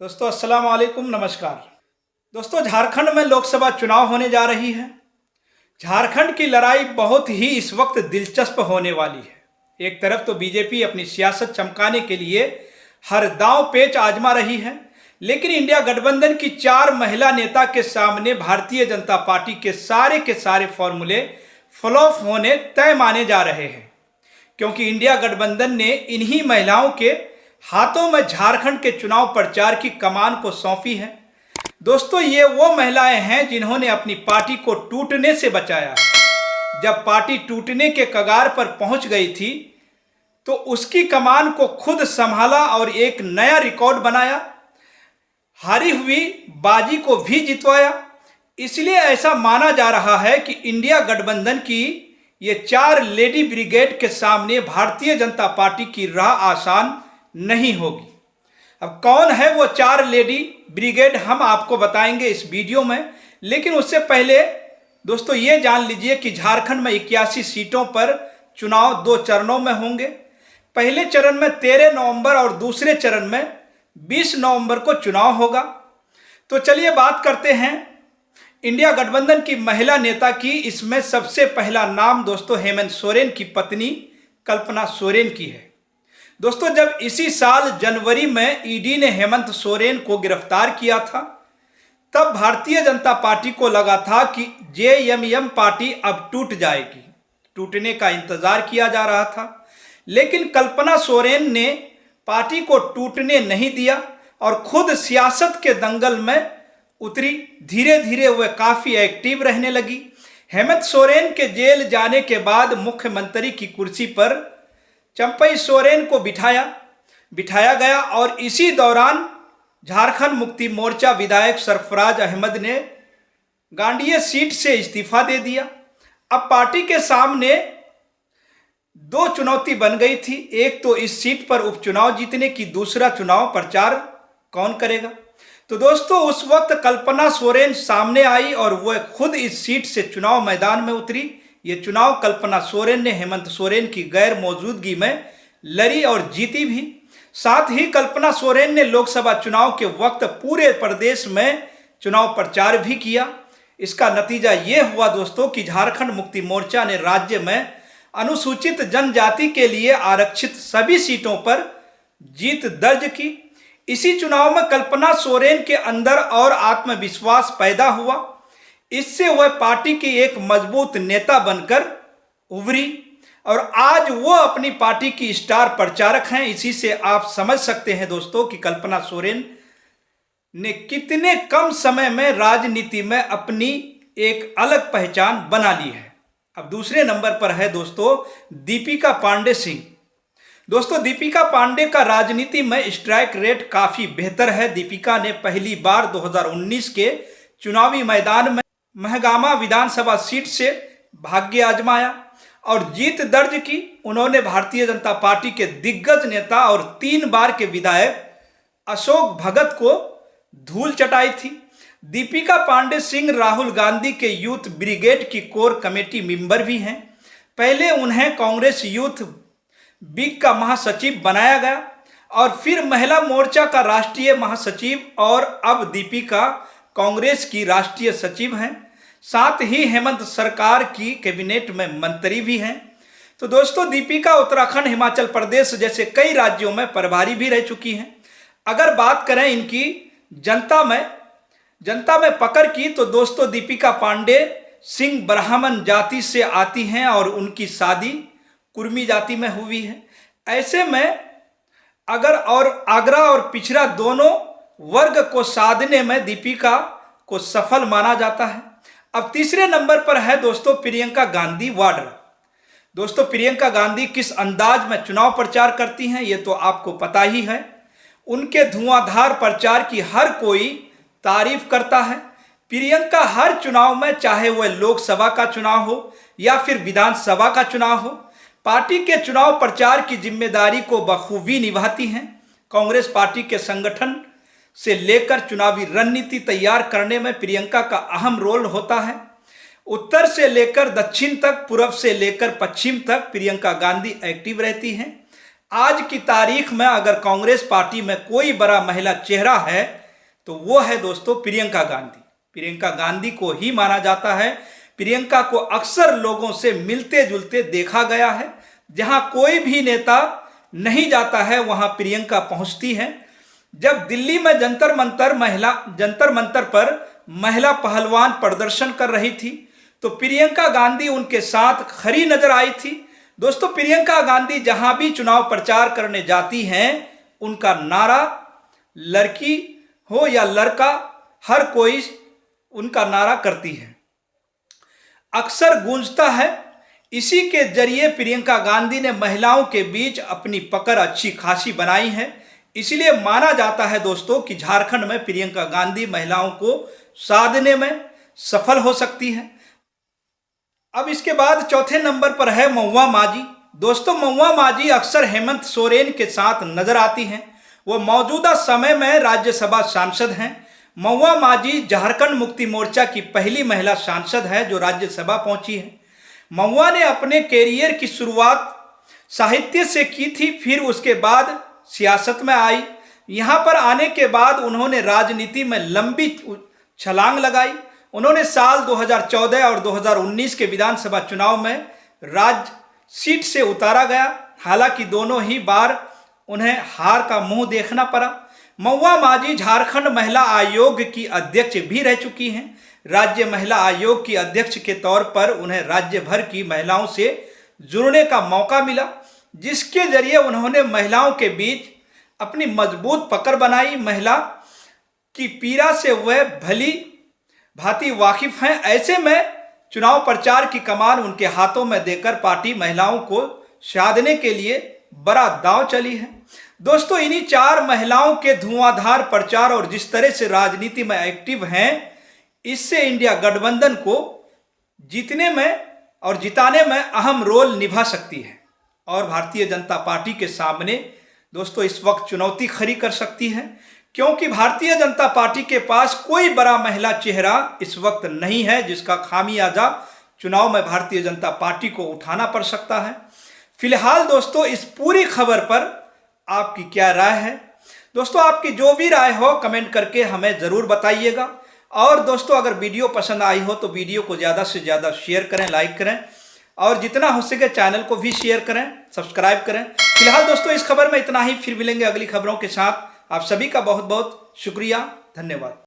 दोस्तों अस्सलाम वालेकुम, नमस्कार। दोस्तों झारखंड में लोकसभा चुनाव होने जा रही है। झारखंड की लड़ाई बहुत ही इस वक्त दिलचस्प होने वाली है। एक तरफ तो बीजेपी अपनी सियासत चमकाने के लिए हर दांव पेच आजमा रही है, लेकिन इंडिया गठबंधन की 4 महिला नेता के सामने भारतीय जनता पार्टी के सारे फॉर्मूले फ्लॉप होने तय माने जा रहे हैं, क्योंकि इंडिया गठबंधन ने इन्हीं महिलाओं के हाथों में झारखंड के चुनाव प्रचार की कमान को सौंपी है। दोस्तों ये वो महिलाएं हैं जिन्होंने अपनी पार्टी को टूटने से बचाया है। जब पार्टी टूटने के कगार पर पहुंच गई थी तो उसकी कमान को खुद संभाला और एक नया रिकॉर्ड बनाया, हारी हुई बाजी को भी जितवाया। इसलिए ऐसा माना जा रहा है कि इंडिया गठबंधन की ये 4 लेडी ब्रिगेड के सामने भारतीय जनता पार्टी की राह आसान नहीं होगी। अब कौन है वो 4 लेडी ब्रिगेड हम आपको बताएंगे इस वीडियो में, लेकिन उससे पहले दोस्तों ये जान लीजिए कि झारखंड में 81 सीटों पर चुनाव 2 चरणों में होंगे। पहले चरण में 13 नवंबर और दूसरे चरण में 20 नवंबर को चुनाव होगा। तो चलिए बात करते हैं इंडिया गठबंधन की महिला नेता की। इसमें सबसे पहला नाम दोस्तों हेमंत सोरेन की पत्नी कल्पना सोरेन की है। दोस्तों जब इसी साल जनवरी में ईडी ने हेमंत सोरेन को गिरफ्तार किया था, तब भारतीय जनता पार्टी को लगा था कि जेएमएम पार्टी अब टूट जाएगी। टूटने का इंतजार किया जा रहा था, लेकिन कल्पना सोरेन ने पार्टी को टूटने नहीं दिया और खुद सियासत के दंगल में उतरी। धीरे धीरे वह काफी एक्टिव रहने लगी। हेमंत सोरेन के जेल जाने के बाद मुख्यमंत्री की कुर्सी पर चंपई सोरेन को बिठाया गया और इसी दौरान झारखंड मुक्ति मोर्चा विधायक सरफराज अहमद ने गांडिया सीट से इस्तीफा दे दिया। अब पार्टी के सामने 2 चुनौती बन गई थी। एक तो इस सीट पर उपचुनाव जीतने की, दूसरा चुनाव प्रचार कौन करेगा। तो दोस्तों उस वक्त कल्पना सोरेन सामने आई और वह खुद इस सीट से चुनाव मैदान में उतरी। ये चुनाव कल्पना सोरेन ने हेमंत सोरेन की गैर मौजूदगी में लड़ी और जीती भी। साथ ही कल्पना सोरेन ने लोकसभा चुनाव के वक्त पूरे प्रदेश में चुनाव प्रचार भी किया। इसका नतीजा ये हुआ दोस्तों कि झारखंड मुक्ति मोर्चा ने राज्य में अनुसूचित जनजाति के लिए आरक्षित सभी सीटों पर जीत दर्ज की। इसी चुनाव में कल्पना सोरेन के अंदर और आत्मविश्वास पैदा हुआ। इससे वह पार्टी की एक मजबूत नेता बनकर उभरी और आज वो अपनी पार्टी की स्टार प्रचारक हैं। इसी से आप समझ सकते हैं दोस्तों कि कल्पना सोरेन ने कितने कम समय में राजनीति में अपनी एक अलग पहचान बना ली है। अब दूसरे नंबर पर है दोस्तों दीपिका पांडे सिंह। दोस्तों दीपिका पांडे का राजनीति में स्ट्राइक रेट काफी बेहतर है। दीपिका ने पहली बार 2019 के चुनावी मैदान में महगामा विधानसभा सीट से भाग्य आजमाया और जीत दर्ज की। उन्होंने भारतीय जनता पार्टी के दिग्गज नेता और 3 बार के विधायक अशोक भगत को धूल चटाई थी। दीपिका पांडे सिंह राहुल गांधी के यूथ ब्रिगेड की कोर कमेटी मेंबर भी हैं। पहले उन्हें कांग्रेस यूथ विंग का महासचिव बनाया गया और फिर महिला मोर्चा का राष्ट्रीय महासचिव, और अब दीपिका कांग्रेस की राष्ट्रीय सचिव हैं। साथ ही हेमंत सरकार की कैबिनेट में मंत्री भी हैं। तो दोस्तों दीपिका उत्तराखंड, हिमाचल प्रदेश जैसे कई राज्यों में प्रभारी भी रह चुकी हैं। अगर बात करें इनकी जनता में पकड़ की, तो दोस्तों दीपिका पांडे सिंह ब्राह्मण जाति से आती हैं और उनकी शादी कुर्मी जाति में हुई है। ऐसे में अगर और आगरा और पिछड़ा दोनों वर्ग को साधने में दीपिका को सफल माना जाता है। अब तीसरे नंबर पर है दोस्तों प्रियंका गांधी वाड्रा। दोस्तों प्रियंका गांधी किस अंदाज में चुनाव प्रचार करती हैं ये तो आपको पता ही है। उनके धुआंधार प्रचार की हर कोई तारीफ करता है। प्रियंका हर चुनाव में, चाहे वह लोकसभा का चुनाव हो या फिर विधानसभा का चुनाव हो, पार्टी के चुनाव प्रचार की जिम्मेदारी को बखूबी निभाती हैं। कांग्रेस पार्टी के संगठन से लेकर चुनावी रणनीति तैयार करने में प्रियंका का अहम रोल होता है। उत्तर से लेकर दक्षिण तक, पूर्व से लेकर पश्चिम तक प्रियंका गांधी एक्टिव रहती हैं। आज की तारीख में अगर कांग्रेस पार्टी में कोई बड़ा महिला चेहरा है तो वो है दोस्तों प्रियंका गांधी। प्रियंका गांधी को ही माना जाता है। प्रियंका को अक्सर लोगों से मिलते जुलते देखा गया है। जहां कोई भी नेता नहीं जाता है वहां प्रियंका पहुंचती है। जब दिल्ली में जंतर मंतर पर महिला पहलवान प्रदर्शन कर रही थी तो प्रियंका गांधी उनके साथ खड़ी नजर आई थी। दोस्तों, प्रियंका गांधी जहां भी चुनाव प्रचार करने जाती हैं उनका नारा, लड़की हो या लड़का, हर कोई उनका नारा करती है, अक्सर गूंजता है। इसी के जरिए प्रियंका गांधी ने महिलाओं के बीच अपनी पकड़ अच्छी खासी बनाई है। इसलिए माना जाता है दोस्तों कि झारखंड में प्रियंका गांधी महिलाओं को साधने में सफल हो सकती है। अब इसके बाद चौथे नंबर पर है महुआ माझी। दोस्तों, महुआ माझी अक्सर हेमंत सोरेन के साथ नजर आती हैं। वो मौजूदा समय में राज्यसभा सांसद हैं। महुआ माझी झारखंड मुक्ति मोर्चा की पहली महिला सांसद है जो राज्यसभा पहुंची है। महुआ ने अपने कैरियर की शुरुआत साहित्य से की थी, फिर उसके बाद सियासत में आई। यहाँ पर आने के बाद उन्होंने राजनीति में लंबी छलांग लगाई। उन्होंने साल 2014 और 2019 के विधानसभा चुनाव में राज्य सीट से उतारा गया। हालांकि दोनों ही बार उन्हें हार का मुंह देखना पड़ा। महुआ माझी झारखंड महिला आयोग की अध्यक्ष भी रह चुकी हैं। राज्य महिला आयोग की अध्यक्ष के तौर पर उन्हें राज्य भर की महिलाओं से जुड़ने का मौका मिला, जिसके जरिए उन्होंने महिलाओं के बीच अपनी मजबूत पकड़ बनाई। महिला की पीड़ा से वह भली भांति वाकिफ हैं। ऐसे में चुनाव प्रचार की कमान उनके हाथों में देकर पार्टी महिलाओं को साधने के लिए बड़ा दांव चली है। दोस्तों, इन्हीं 4 महिलाओं के धुआंधार प्रचार और जिस तरह से राजनीति में एक्टिव हैं, इससे इंडिया गठबंधन को जीतने में और जिताने में अहम रोल निभा सकती है और भारतीय जनता पार्टी के सामने दोस्तों इस वक्त चुनौती खड़ी कर सकती है, क्योंकि भारतीय जनता पार्टी के पास कोई बड़ा महिला चेहरा इस वक्त नहीं है जिसका खामियाजा चुनाव में भारतीय जनता पार्टी को उठाना पड़ सकता है। फिलहाल दोस्तों, इस पूरी खबर पर आपकी क्या राय है? दोस्तों, आपकी जो भी राय हो कमेंट करके हमें ज़रूर बताइएगा। और दोस्तों, अगर वीडियो पसंद आई हो तो वीडियो को ज़्यादा से ज़्यादा शेयर करें, लाइक करें और जितना हो सके चैनल को भी शेयर करें, सब्सक्राइब करें। फिलहाल दोस्तों, इस खबर में इतना ही। फिर मिलेंगे अगली खबरों के साथ। आप सभी का बहुत बहुत शुक्रिया, धन्यवाद।